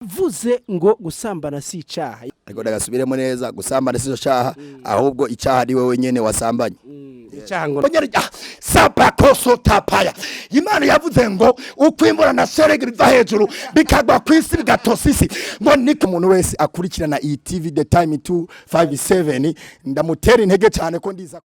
vuze ngo gusambana si icaha ariko ndagasubiremo neza gusambana si icaha ahubwo icaha ni wewe nyene wasambanye icaha ngo sapakoso tapaya Imana yavuze ngo ukwimbura na sherege biva hejuru bikagwa kwisi bigatosisi ngo niko umuntu wese akurikirana iyi TV The Time 257 ndamutera intege cyane ko ndiza.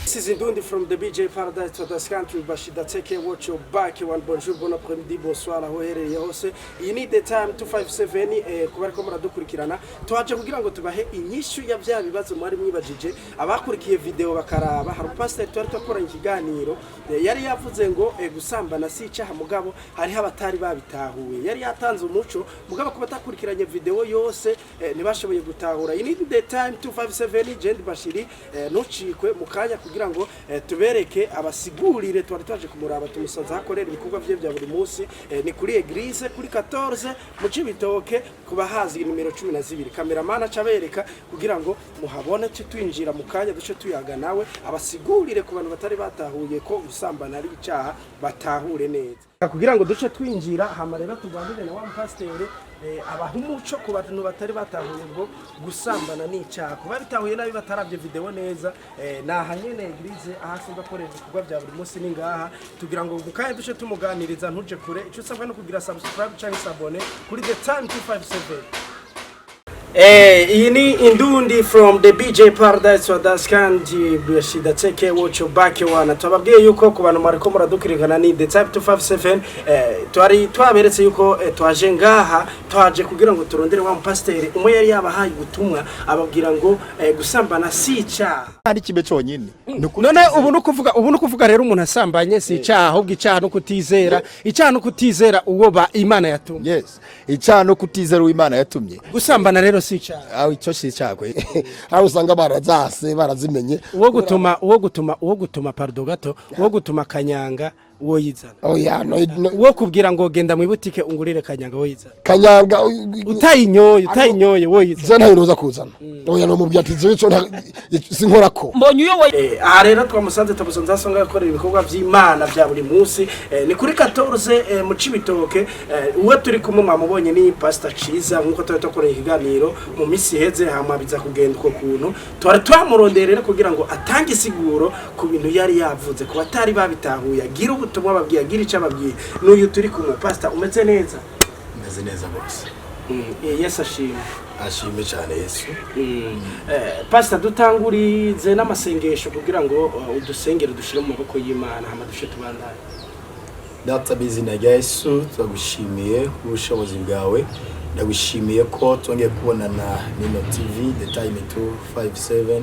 This is Ndundi from the BJ Paradise to this country. Bashida take watch your back. One bonjour, bon après-midi, bonsoir. Aho hereye hose. You need the time 257 kubariko muradukurikirana. Tuhaje kugira ngo tubahe inyishu ya bya bibazo mwari mwibajije. Abakurikiye video bakaraba. Hari pastor twari twakoranye ikiganiro. Yari yavuze ngo gusambana si icaha mugabo hari abatari babitahuye. Yari yatanze umuco mugabo kuba takurikiranye video yose ntibashoboye gutahura. You need the time 257 Jendi Bashiri ntucikwe mukanya kugira ngo tubereke abasigurire twari twaje kumuraba tumusanze hakorera ibikorwa bye bya buri munsi ni kuri Eglise kuri 14 mu Cibitoke kuba hazi nimero 12 cameraman acabereka kugira ngo muhabone cyo twinjira mu kanya duce tuyaga nawe abasigurire ku bantu batari batahuye ko usambana ari icaha batahure neza kugira ngo duce twinjira hamarera tugwandire na wa pasteur abahumuco ku bantu batari batahuye ngo gusambana ni icaha kuba bitahuye nabi bataravye video neza naha nyene Eglise ahasanzwe akorera ibikorwa bya buri munsi ningaha tugira ngo mukaye duce tumuganiriza ntuje kure ico usabwa no kugira subscribe cyangwa sabone kuri The Time 257. Iyi ni Indundi from the BJ Paradise to das kandi Bashida take watch your back wana twababwiye yuko ku bantu mariko muradukirikana ni The Time 257 twari twaberetse yuko twaje ngaha twaje kugira ngo turondere wa pastor umwe yari yabahaye ubutumwa ababwira ngo gusambana si icaha ari kibe cyonyine none ubu no kuvuga rero umuntu asambanye si icaha ahubwo icaha no kutizera icaha no kutizera uwo ba Imana yatumye. Yes icaha no kutizera uwo Imana yatumye gusambana rero si icaha aho icyo si icyakwe aho usanga barazase barazimenye uwo gutuma pardon gato uwo gutuma kanyanga uwo yizana uwo kubwira ngo genda mu butike ungurire kanyanga uwo yizana kanyanga utayinyoye uwo yizana zana hiroza kuzana oya no mu byatizo ico sinkorako mbonye uyo aha rero twamusanze tabusanze asonga yakorera ibikorwa by'Imana bya buri munsi ni kuri 14 mu Cibitoke uwo turi kumwe mwamubonye ni pastor Ciza nkuko twakoreye ikiganiro mu misi heze hamabiza kugenda uko kuntu twari twamuronderera kugira ngo atange siguro ku bintu yari yavuze ku batari babitahuye agira ubutumwa babwiye agira ica babwiye n'uyu turi kumwe pastor umeze neza bose Yes ashime cyane Yesu. Pastor dutangurize n'amasengesho kugira ngo udusengere dushire mu maboko y'Imana hama dushe tubandanye. Data bizina rya Yesu twagushimiye ubushobozi bwawe ndagushimiye ko twongeye kubonana n'ino TV The Time 257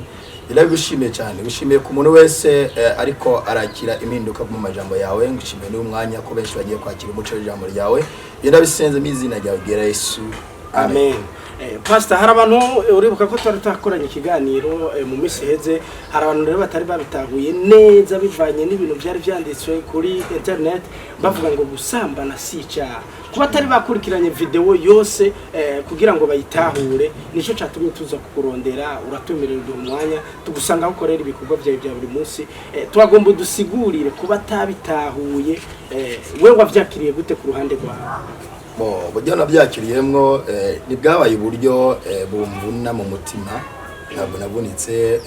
iragushimiye cyane gushimiye ku muntu wese ariko arakira impinduka mu majambo yawe ngushimiye n'umwanya ko benshi bagiye kwakira umuco w'ijambo ryawe ndabisenze mizina ryawe bwira Yesu amen. Pastor hari abantu uribuka ko twari twakoranye ikiganiro mu misi heze hari abantu rero batari babitahuye neza bivanye n'ibintu byari byanditswe kuri internet bavuga ngo gusambana si icaha kuba atari bakurikiranye video yose kugira ngo bayitahure nico catumye tuza kukurondera uratumirira umwanya tugusanga aho ukorera ibikorwa byawe bya buri munsi twagomba dusigurire kuba atabitahuye we wavyakiriye gute ku ruhande rwawe buryo nabyakiriyemwo nibwabaye uburyo bumvuna mu mutima ntabwo nabunitse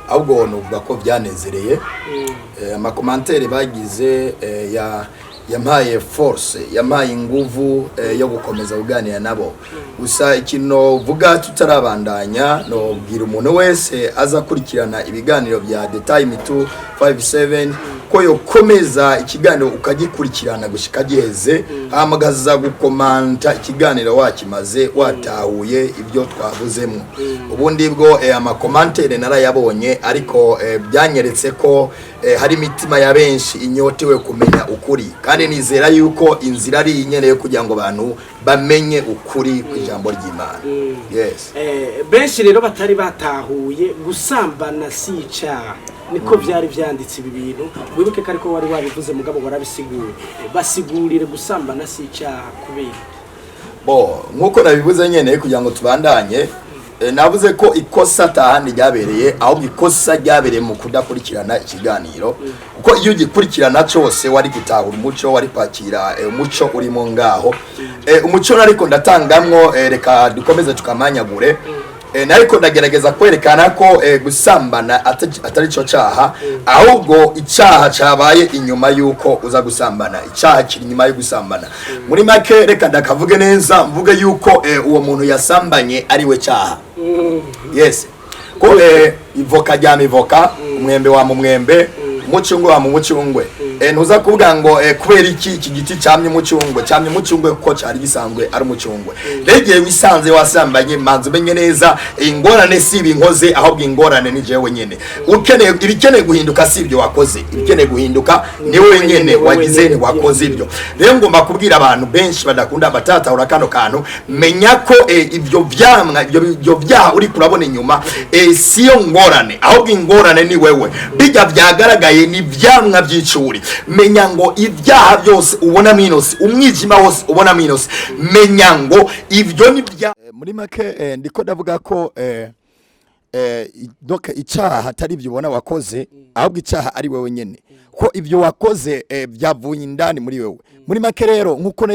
ahubwo nuvuga ko byanezereye amakomantere bagize yampaye force yampaye inguvu yo gukomeza kuganira nabo gusa ikintu vuga tutarabandanya no bwira umuntu wese azakurikirana ibiganiro bya The Time 257 ko yokomeza ikiganiro ukagikurikirana gushika giheze hamagaza gukomanta ikiganiro wakimaze watahuye ibyo twavuzemo ubundi bwo amakomantere narayabonye ariko byanyeretse ko hari imitima ya benshi inyotewe kumenya ukuri kandi nizera yuko inzira ari inyeneye kugira ngo abantu bamenye ukuri kw'ijambo ry'Imana. Yes benshi rero batari batahuye gusambana si icaha niko byari byanditse ibi bintu wibuke ko ariko wari wabivuze mugabo warabisigura basigurire gusambana si icaha kubera nkuko nabivuze nyene kugira ngo tubandanye navuze ko ikosa tahandi ryabereye ahubwo ikosa ryabereye mu kudakurikirana ikiganiro kuko iyo ugikurikirana cyose wari gutahura umuco wari kwakira umuco urimo ngaho umuco ariko ndatangamwo reka dukomeze tukamanyagure nariko ndagerageza kwerekana ko gusambana atari cyo cyaha ahubwo icyaha cyabaye inyuma yuko uza gusambana icyaha kiri inyuma yo gusambana muri make reka ndakavuge neza mvuge yuko uwo muntu yasambanye ari we cyaha yes ko ivoka ryama ivoka umwembe wa mu mwembe umucungwe wa mu mucungwe ntuza kuvuga ngo kubera iki giti cyamye umucungwe kuko cyari gisanzwe ari umucungwe regeye wisanze wasambanye manzi umenye neza ingorane si ibinkoze ahubwo ingorane ni jewe nyene ukeneye ibikeneye guhinduka si ibyo wakoze ibikeneye guhinduka ni wewe nyene wagize ni wakoze ibyo rero ngomba kubwira abantu benshi badakunda batata urakano kantu menya ko ibyo vyamwa ibyo byaha uri kurabona inyuma siyo ngorane ahubwo ingorane ni wewe bijya byagaragaye ni vyamwa by'icuri menya ngo ibyaha byose ubona minus umwijima wose ubona minus menya ngo ibyo ni bya muri make ndiko ndavuga ko donc icyaha atari ibyo ubona wakoze ahubwo icyaha ari wewe nyene ko ibyo wakoze byavuye indani muri wewe muri make rero nkuko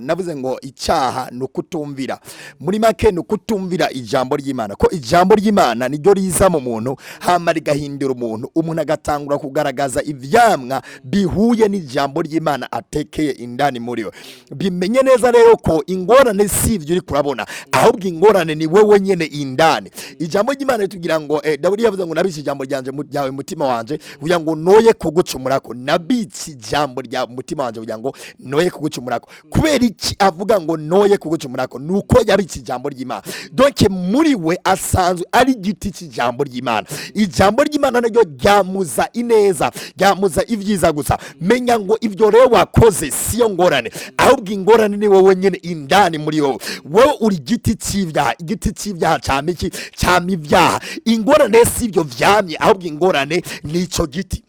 navuze ngo icyaha no kutumvira muri make no kutumvira ijambo ry'Imana ko ijambo ry'Imana niryo riza mu muntu hama rigahindura umuntu agatangura kugaragaza ivyamwa bihuye n'ijambo ry'Imana atekeye indani muri we bimenye neza rero ko ingorane si ivyo uri kurabona ahubwo ingorane ni wewe nyene indani ijambo ry'Imana ritugira ngo Dawidi yavuze ngo nabiki ijambo ryanje ryawe mutima wanje kugira ngo noye kugucumurako nabiki ijambo rya mutima wanje kugira ngo noye kugucumurako kubera iki avuga ngo noye kugucumurako nuko yabiki ijambo ry'Imana donc muri we asanzwe ari giti cy'ijambo ry'Imana ijambo ry'Imana naryo ryamuza ineza ryamuza ivyiza gusa menya ngo ivyo rero wakoze siyo ngorane ahubwo ingorane ni wowe nyene indani muri wowe uri giti cy'ivyaha camiki camivyaha ingorane si ivyo vyamye ahubwo ingorane nico giti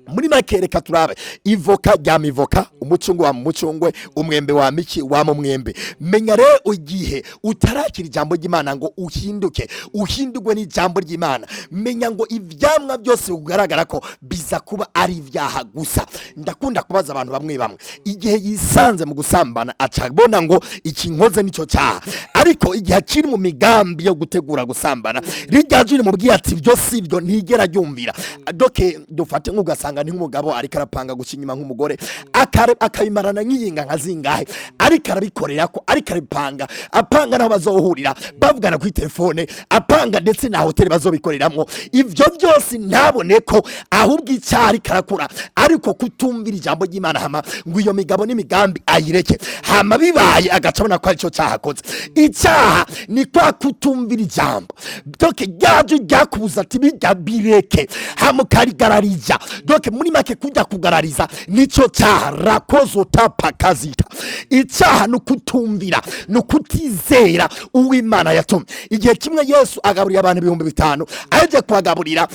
muri make reka turabe ivoka ryama ivoka umucungwe wa mucungwe umwembe wa miki wa mu mwembe menya rero igihe utarakira ijambo ry'Imana ngo uhindurwe n'ijambo ry'Imana menya ngo ivyamwa byose ugaragara ko biza kuba ari ivyaha gusa ndakunda kubaza abantu bamwe igihe yisanze mu gusambana acabona ngo iki nkoze nico cyaha ariko igihe akiri mu migambi yo gutegura gusambana rijyajire mu bwiyati byo sivyo ntigera ryumvira doke dufate nk'ugasanga nk'umugabo ariko arapanga gucinyima nk'umugore akabimarana nk'iyinga nkazingahe ariko arabikorera ko ariko aripanga apanga naho bazohurira bavugana kuri telefone apanga ndetse na hotel bazobikoreramwo ivyo byose ntabone ko ahubwo icyari karakura ariko kutumvira ijambo ry'Imana hama ngo iyo migabo n'imigambi ayireke hama bibaye agacabona ko arico cyahakoze icyaha ni kwa kutumvira ijambo doke ryaje ryakubuza ati bijya bireke hama karigararija doke muri make kujya kugarariza nico cyaha rakozo utapakazita icyaha no kutumvira no kutizera uw'Imana yatumye igihe kimwe Yesu agaburira abantu 5,000 aje kwagaburira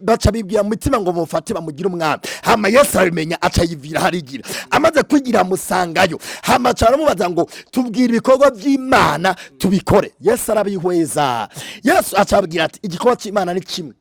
baca bibwira mu mutima ngo mufate bamugira umwami hama Yesu abimenya aca yivira harigira amaze kwigira musangayo hama cyane mubaza ngo tubwira ibikorwa by'Imana tubikore Yesu arabihweza Yesu acabwira ati igikorwa cy'Imana ni kimwe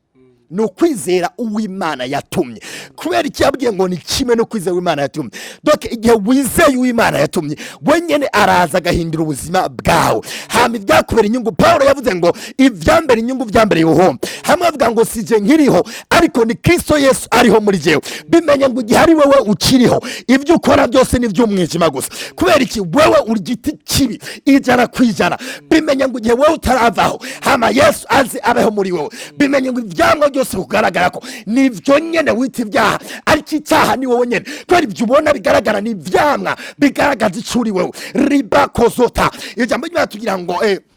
no kwizera uw'Imana yatumye kubera icyabwiye ngo ni kimwe no kwizera uw'Imana yatumye donc igihe wizeye uw'Imana yatumye wenyene araza gahindura ubuzima bwawe hama ibyakubera inyungu Paulo yavuze ngo ivyambere inyungu vyambere yuho hamwe avuga ngo sije nkiriho ariko ni Kristo Yesu ariho muri jewe bimenye ngo igihe ari wewe ukiriho ivyo ukora byose ni vy'umwijima gusa kubera iki wewe uri giti kibi ijana kwijana bimenye ngo igihe wewe utaravaho hama Yesu azi abeho muri wewe bimenye ngo ivyamwa byose kugaragara ko nivyo nyene wita ibyaha ariko icyaha ni wowe nyene kwari ibyo ubona bigaragara ni ivyamwa bigaragaza icuri wewe riba kozota ijambo ry'Imana tugira ngo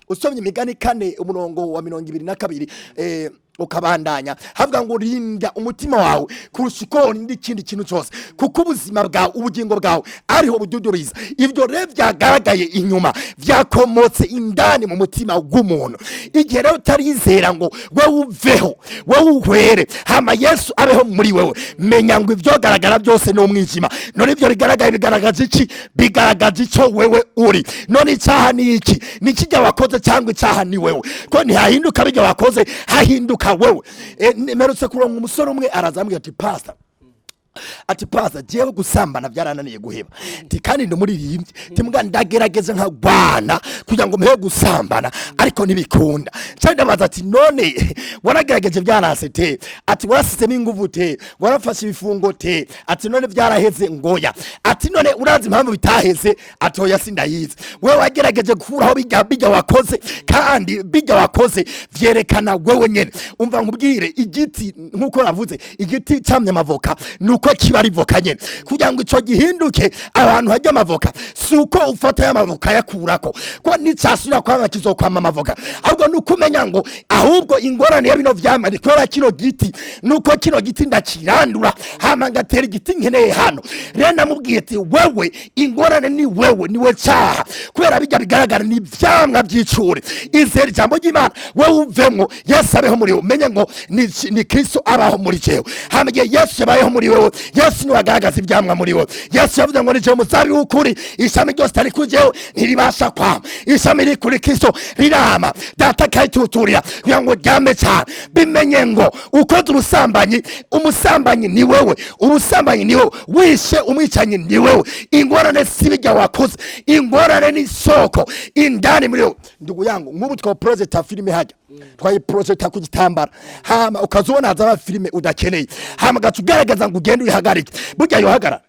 usomye Imigani 4 umurongo wa 22 ukabandanya havuga ngo rinda umutima wawe kurusha uko n'ikindi kintu cyose kuko ubuzima bwawe ubugingo bwawe ariho bududuriza ibyo rero byagaragaye inyuma byakomotse indani mu mutima w'umuntu igihe rero utarizera ngo wewe uveho wewe uhwere hama Yesu abeho muri wewe menya ngo ibyo garagara byose no umwijima none ibyo bigaragaza iki bigaragaza icyo wewe uri none icyaha ni iki ni kijya wakoze cyangwa icyaha ni wewe ko ntihahinduka bijya wakoze hahinduka wewe merutse kuronka umusore umwe arazambwira ati pastor jewe gusambana byarananiye guheba kandi ndumuririmbye timbwa ndagerageza nka Rwana kugira ngo mpewe gusambana ariko nibikunda cyane baza ati none waragerageje byaranse te ati warasize n'inguvu te warafashe ibifungo te ati none byaraheze ngoya ati none urazi impamvu bitaheze atoya sindayize wewe wagerageje gukuraho bijya wakoze kandi bijya wakoze vyerekana wewe nyene umva nkubwire igiti nkuko navuze igiti cyamye amavoka nuko kiba ari voka nyene kugira ngo ico gihinduke abantu hajya amavoka suko ufata y'amavoka yakurako ko nicasura kwanga kizokwama amavoka ahubwo nukumenya ngo ahubwo ingorane ya bino vyama nikora kino giti nuko kino giti ndakirandura hama ngatera igiti nkeneye hano rero namubwiye ati wewe ingorane ni wewe niwe cyaha kubera bijya bigaragara ni vyamwa byicure izera jambo ry'Imana wewe uvemwo Yesu abeho muri wewe umenye ngo ni Kristo abaho muri jewe hama Yesu yabayeho muri wewe Yesu niwagaragaza ibyamwa muri wewe Yesu yavuze ngo nije umuzabi w'ukuri ishami ryose tari kujeho ntiribasha kwama ishami riri kuri Kristo rirama data kayituturira kugira ngo ryame cyane bimenye ngo ukoze umusambanyi ni wewe ubusambanyi ni wewe wishe umwicanyi ni wewe ingorane sibijya wakoze ingorane ni soko indani muri wewe ndugu yangu nk'ubu twa project filime hajya twaye project ku gitambara hama ukazubona za filime udakeneye hama gatugaragaza ngo ugende uyihagarike burya yohagara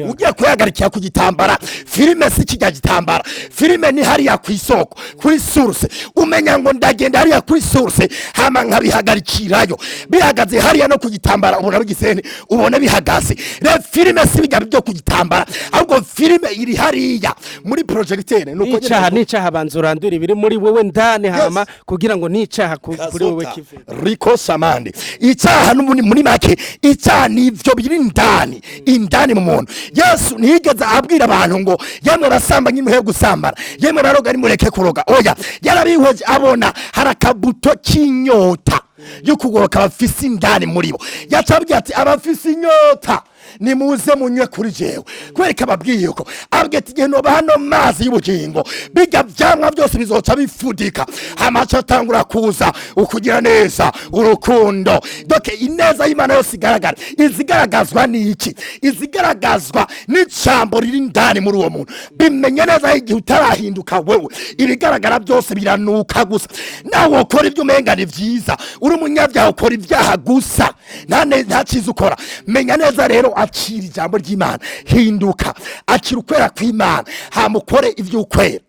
ugiye kuyagarikira ku gitambara filime si kijya gitambara filime ni hariya ku isoko kuri source umenya ngo ndagenda hariya kuri source hama nkabihagarikirayo bihagaze hariya no ku gitambara ubona bigisene ubona bihagaze re filime si bijya byo ku gitambara ahubwo filime iri hariya muri projecteur nuko nicyaha banzurandura ibiri muri wewe ndane hama kugira ngo nicyaha kuri wewe kive Riko Samande icyaha muri make icyaha nivyo biri ndani indani mu muntu Yesu ntigeze abwira abantu ngo yamwe basambanye muhe gusambara yemwe baroga nimureke kuroga oya yarabihweje abona harakabuto kinyota yo kugoroka abafisi indani muri bo yacabwiye ati abafisi inyota nimuze munywe kuri jewe kwereka ababwiye yuko abwete igeno bano mazi y'ubugingo bijya vyamwa byose bizoca bifudika amaca atangura kuza ukugira neza urukundo doke ineza y'Imana yose igaragara izigaragazwa n'iki izigaragazwa n'icambo riri ndani muri uwo muntu bimenye neza igihe utarahinduka wewe ibigaragara byose biranuka gusa nawe ukora ibyo umenga ni vyiza uri umunyabyaha ukora ibyaha gusa nta cyiza ukora menya neza rero akira ijambo ry'Imana hinduka akira ukwera kw'Imana hamukore ivyo ukwera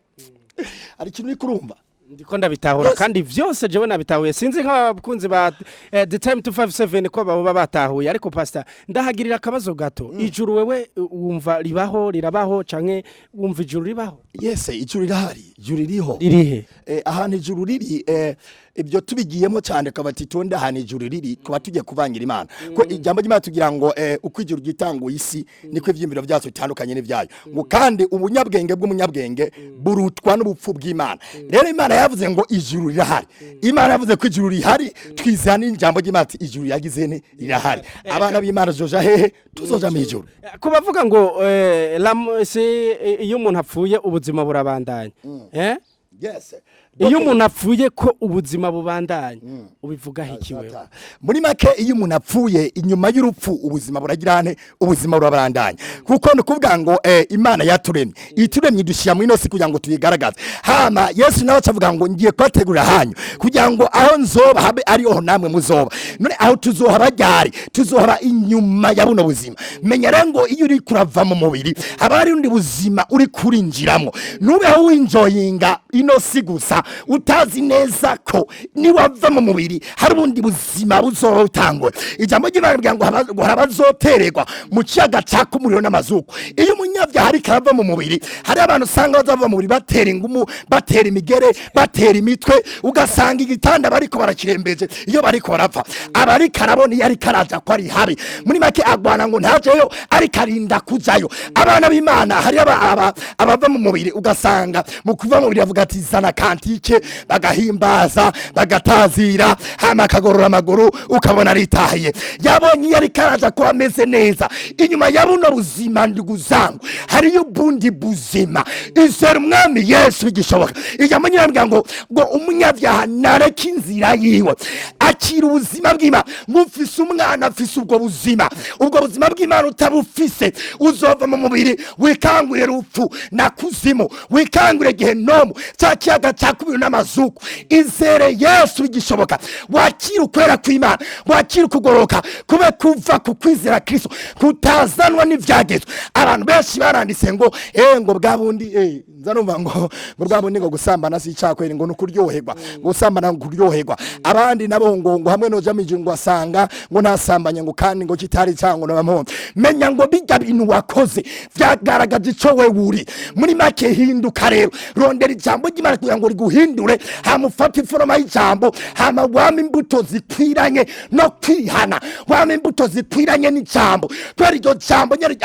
ari kintu kurumva ndiko ndabitahura kandi vyose jewe nabitahuye sinzi nk'abakunzi ba the time 257 ko baba batahuye ariko pastor ndahagirira akabazo gato ijuru wewe wumva libaho rirabaho canke wumva ijuru ribaho yes ijuru rirahari ijuru ririho ririhe ahantu ijuru riri ibyo tubigiyemo cyane kabati tonda ahantu ijuru riri kuba tujye kuvangira Imana ko ijambo ry'Imana tugira ngo uko ijuru gitanguye isi niko ivyimiro byacu bitandukanye n'ivyayo ngo kandi ubunyabwenge bw'umunyabwenge burutwa n'ubupfu bw'Imana rero Imana yavuze ngo ijuru rirahari Imana yavuze ko ijuru rihari twizana ijambo ry'Imana ijuru yagize ne rirahari abana b'Imana zoja hehe tuzoja mu ijuru kubavuga ngo iyo umuntu apfuye ubuzima burabandanya yes iyo umuntu apfuye ko ubuzima bubandanya ubivuga hikiwe muri make iyo umuntu apfuye inyuma y'urupfu ubuzima buragirane ubuzima burabandanya kuko nukuvuga ngo Imana yaturemye ituremye dushyira mu inosi kugira ngo tuyigaragaze hama Yesu nawe avuga ngo ngiye kwategura hanyu kugira ngo aho nzoba habe ariho namwe muzoba none aho tuzohaba ryari tuzohaba inyuma ya buno buzima menya rengo iyo uri kurava mu mubiri haba ari undi buzima uri kurinjiramo nubeho winjoyinga ino ino si gusa utazi neza ko niwava mu mubiri hari ubundi buzima buzotangwa. Ijambo ry'Imana rivuga ngo harabazotererwa mu kiyaga caka umuriro n'amazuku. Iyo umunyabyaha ariko arava mu mubiri, hari abantu usanga bazava mu mubiri batera ingumu, batera imigere, batera imitwe, ugasanga igitanda bariko barakirembeje iyo bariko barapfa. Abariko arabona iyo ariko araja ko ari habi, muri make agwana ngo ntajeyo ariko arinda kujayo. Abana b'Imana hari abava mu mubiri ugasanga mu kuva mu mubiri bavuga ati zana kantike, bagahimbaza, bagatazira, hama akagorora amaguru ukabona aritahiye. Yabonye iyo ariko araja ko ameze neza, inyuma ya buno buzima nduguzangu hariyo ubundi buzima. Izera umwami Yesu bigishoboka. Ijambo nyiravuga ngo umunyabyaha nareka inzira yiwe akira ubuzima bw'Imana. Ngufise umwana afise ubwo buzima bw'Imana utabufise, uzova mu mubiri wikangure rupfu na kuzimu, wikangure gehenomu, cya kiyaga cakubiri n'amazuku. Izere Yesu bigishoboka, wakira ukwera kw'Imana, wakira ukugoroka kube kuva ku kwizera Kristo kutazanwa n'ivyagezwe. Abantu benshi baranditse ngo ngo bwabundi nzanumva ngo bwabundi ngo gusambana si cyakwera ngo nukuryoherwa, gusambana kuryoherwa. Abandi nabo ngo hamwe no jamije ngo asanga ngo ntasambanye ngo kandi ngo kitari cyango n'abamwe. Menya ngo bijya bintu wakoze vyagaragaje ico we wuri. Muri make hinduka rero, rondera ijambo ry'Imana kugira ngo riguhindure, hamufata iforoma y'ijambo, hama wama imbuto zikwiranye no kwihana, wama imbuto zikwiranye n'ijambo. Kwera iryo jambo nyari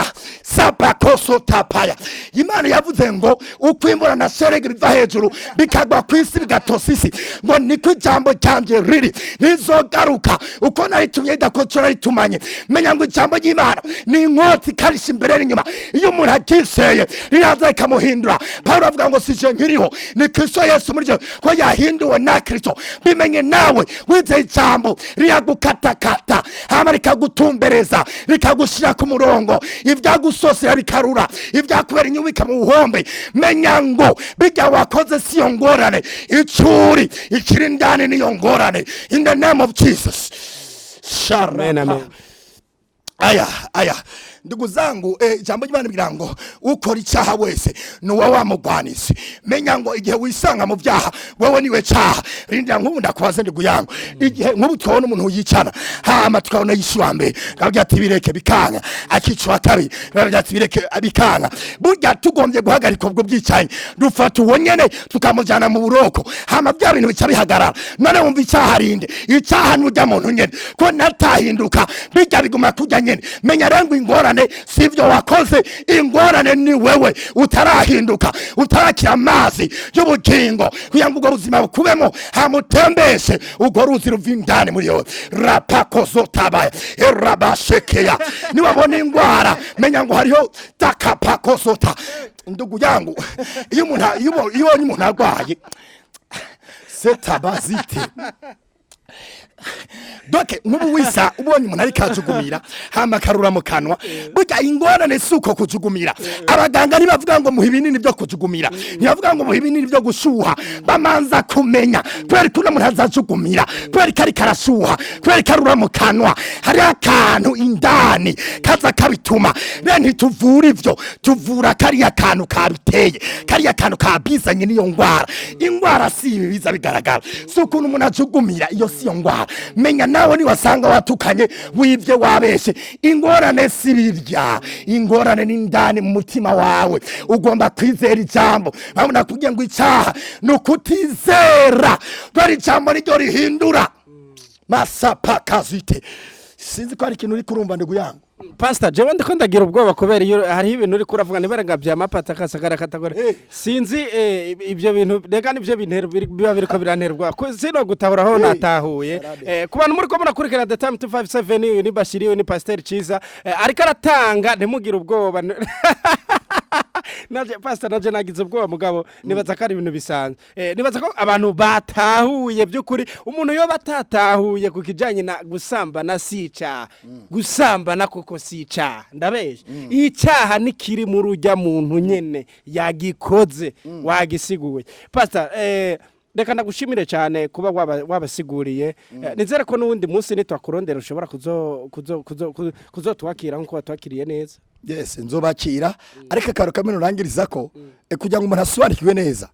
sabakoso tapaya. Imana yavuze ngo ukwimbura na sherege biva hejuru bikagwa kwisi bigatosisi, ngo niko ijambo cyanje riri nizogaruka uko naritumye idakocora ritumanye. Menya ngo ijambo ry'Imana ni inkota ikarisha imbere n'inyuma. Iyo umuntu agiseye riraza ikamuhindura. Pawulo avuga ngo sije nkiriho ni Kristo Yesu muri je, ko yahinduwe na Kristo. Bimenye nawe wize ijambo riyagukatakata, hama rikagutumbereza, rikagushira ku murongo, ivyagusosera bikarura, ivyakubera inyubika mu buhombe. Menya ngo bijya wakoze siyo ngorane, icuri ikiri ndani niyo ngorane. In the name of Jesus. Amen, amen. Aya ndugu zangu, jambo ry'Imana birango ukora icyaha wese nuwa wamugwanisi. Menya ngo igihe wisanga mu byaha wewe niwe cyaha. Rinda nk'ubu ndakwaze ndugu yangu, igihe nk'ubu tubona umuntu yicana hama tukabona yishyura mbere kabya ati bireke bikanga, akicwa kabiri kabya ati bireke bikanga. Burya tugombye guhagarika ubwo byicaye, dufata uwo nyene tukamujyana mu buroko, hama bya bintu bica bihagarara. None wumva icyaha rinde, icyaha n'ujya muntu nyene ko natahinduka bijya biguma kujya nyene. Menya rangu ingorane sivyo wakoze, ingorane ni wewe utarahinduka, utarakira amazi y'ubugingo kugira ngo ubwo buzima bukubemo, hamutembeshe ubwo ruzi ruvindane muri yo rapakozotaba erabashekeya. Niwabona ingwara menya ngo hariho takapakozota. Ndugu yangu, iyo umuntu arwaye setabazite doke nk'ubu wisa ubonye umuntu ariko ajugumira hama karura mu kanwa, burya ingorane suko kujugumira. Abaganga nibavuga ngo muhe ibinini byo kujugumira, ntibavuga ngo muhe ibinini byo gushuha. Bamanza kumenya kweri kuna umuntu azajugumira, kweri kari karashuha, kweri karura mu kanwa, hari akantu indani kaza kabituma. Bene tuvura ivyo, tuvura kariya kantu kabiteye, kariya kantu kabizanye niyo ngwara. Ingwara si ibi biza bigaragara, suko umuntu ajugumira iyo si yo ngwara. Menya nawe ni wasanga watukanye wivye wabeshe. Ingorane sibirya, ingorane ni ndani mu mutima wawe. Ugomba kwizera ijambo. Babona kugira ngo icyaha nukutizera, dore ijambo niryo rihindura. Masapa kazite. Sinzi ko ari ikintu uri kurumva ndugu yangu. Pastor jewe ndiko ndagira ubwoba kubera iyo hari ibintu uri kuravuga nibarenga bya mapata kasagara katagore. Sinzi ibyo bintu rega nivyo bintero biba biriko biranterwa. Sino gutahuraho natahuye. Ku bantu muri ko munakurikira The Time 257 ni Bashiriwe ni Pastor Chiza ariko aratanga ntimugira ubwoba. Naje Pastor naje nagize ubwoba mugabo nibaza ko ari ibintu bisanzwe. Nibaza ko abantu batahuye by'ukuri. Umuntu yo batatahuye kukijanye na gusamba na sica, gusamba na kuko sica ndabeshe. Icyaha nikiri mu rujya muntu nyene yagikoze wagisiguwe. Pastor reka ndagushimire cyane kuba wabasiguriye. Nizere ko n'uwundi munsi nitwakurondera ushobora kuzotwakira nkuko watwakiriye neza. Yes, nzobakira ariko karo kameno rangiriza ko kugira ngo umuntu asobanukirwe neza.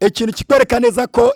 ikintu kikwereka neza ko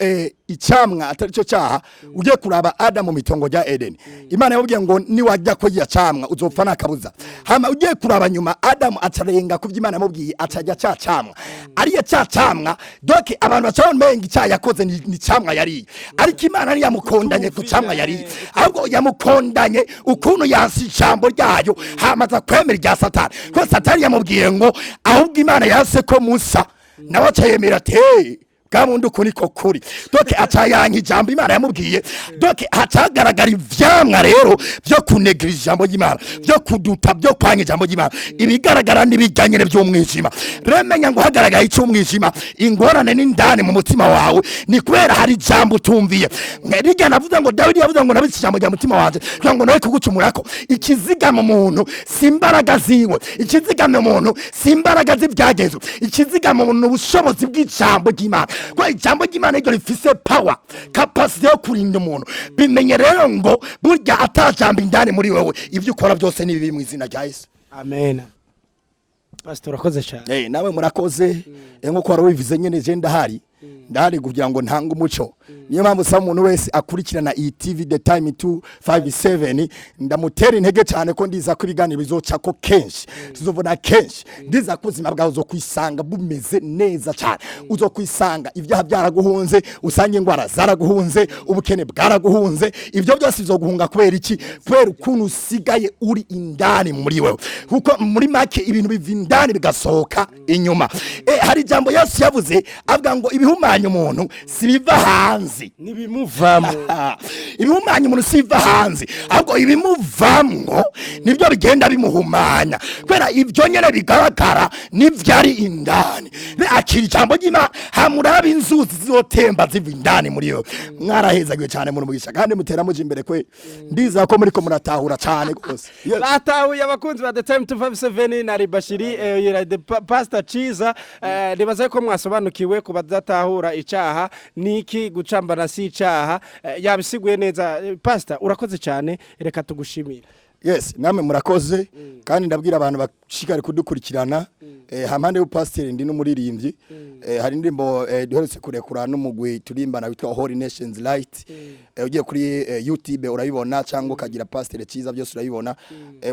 icamwa atari cyo cyaha ugiye kuraba Adamu mu itongo rya Eden Imana yabwiye ngo niwajya ko yacamwa uzopfa nakabuza hama ugiye kuraba nyuma Adamu atarenga ku by'Imana yamubwiye atajya cyacamwa ariye cyacamwa doke abantu bacabona menga icyaha yakoze ni camwa yari ariko Imana ari yamukondanye ku camwa yari ahubwo yamukondanye ukuntu yansi ijambo ryayo hamaza kwemera rya Satani ko Satani yamubwiye ngo ahubwo Imana yase ko Musa nawe acayemera te gamundu kuri ko kuri doke acayanka ijambo Imana yamubwiye doke hacagaragara ivyamwa rero byo kunegira ijambo y'Imana byo kuduta byo kwanya ijambo y'Imana ibigaragara n'ibijyanye by'umwijima remenya ngo hagaragaye icy'umwijima ingorane n'indane mu mutima wawe ni kubera hari ijambo utumviye ngerige navuze ngo Dawidi yavuze ngo nabitse ijambo rya mutima wanje kugira ngo nawe kugucumurako ikizigama umuntu simbaraga ziwe ikizigama umuntu simbaraga z'ibyagezo ikizigama umuntu ubushobozi bw'ijambo y'Imana kwa ijambo ry'Imana ryo rifise power capacity yo kurinda umuntu bimenye rero ngo burya atajambo indani muri wewe ibyo ukora byose ni bibi mu izina rya Yesu amen. Pastor urakoze cyane nawe murakoze nkuko warabivuze nyene je ndahari kugira ngo ntanga umuco niyo mpamvu sa umuntu wese akurikirana iyi TV The Time 257 ndamutera intege cyane ko ndiza ko ibiganiro bizoca ko kenshi tuzovuna kenshi ndiza kuzima bwawe zo kwisanga bumeze neza cyane uzo kwisanga ibyaha byaraguhunze usange ingwara zaraguhunze ubukene bwaraguhunze ibyo byose bizoguhunga kubera iki kubera ukuntu usigaye uri indani muri wewe kuko muri make ibintu biva indani bigasohoka inyuma hari jambo Yesu yavuze avuga ngo ibihumanya umuntu sibiva hanze nibimuvamo ibihumanya umuntu sibiva hanze ahubwo ibimuvamo nibyo bigenda bimuhumanya kwera ibyo nyene bigaragara nivyari indani akiri jambo ry'Imana hamuraba inzuzi zizotemba ziva indani muri yo mwarahezagiwe cyane mu mugisha kandi mutera muje imbere kwe ndiza ko muri ko muratahura cyane gose batahuye abakunzi ba The Time 257 na Ribashiri the Pastor Chiza nibaza ko mwasobanukiwe kubadatahura icaha niki gucambana si icaha yabisiguye neza. Pastor urakoze cyane reka tugushimira. Yes namwe murakoze kandi ndabwira abantu bashikare kudukurikirana hampande y'upastor ndi n'umuririmbyi hari ndimbo duheretse kurekura n'umugwi turimbana witwa Holy Nations Light ugiye kuri YouTube urabibona cyangwa kagira pastor Chiza byose urabibona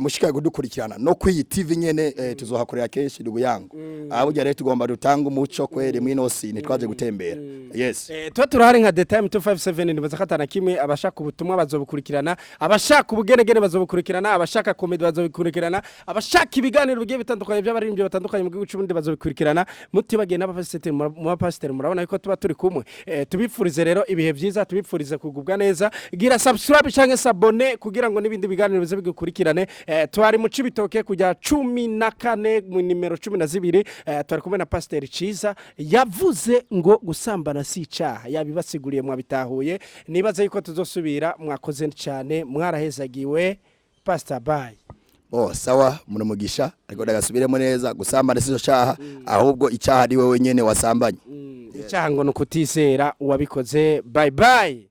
mushikare kudukurikirana no kuri TV nyene tuzohakorera kenshi dubuyango aho rero tugomba dutanga umuco kwere mwinosi nitwaje gutembera. Yes twa turahari nka The Time 257 nibaza katana kimwe abashaka ubutumwa bazobukurikirana abashaka ubugenegene bazobukurikirana abashaka comedy bazobukurikirana abashaka ibiganiro bigiye bitandukanye by'abaririmbyi batandukanye mu gihugu cy'ubundi bazobikurikirana mutibageye n'abapasiteri murabona yuko tuba turi kumwe tubipfurize rero ibihe byiza tubipfurize kugubwa neza gira subscribe cyangwa s'abone kugira ngo nibindi biganiro bize bigukurikirane twari mu Cibitoke kujya 14 mu nimero 12 twari kumwe na Pastor Chiza yavuze ngo gusambana si icaha yabibasiguriye mwabitahuye nibaza yuko tuzosubira mwakoze cyane mwarahezagiwe. Pastor bye. Sawa munomugisha ariko dagasubiremo neza gusambana sizo cyaha ahubwo icyaha ari wewe nyene wasambanye icyaha ngo nukutisera uwabikoze. Bye bye.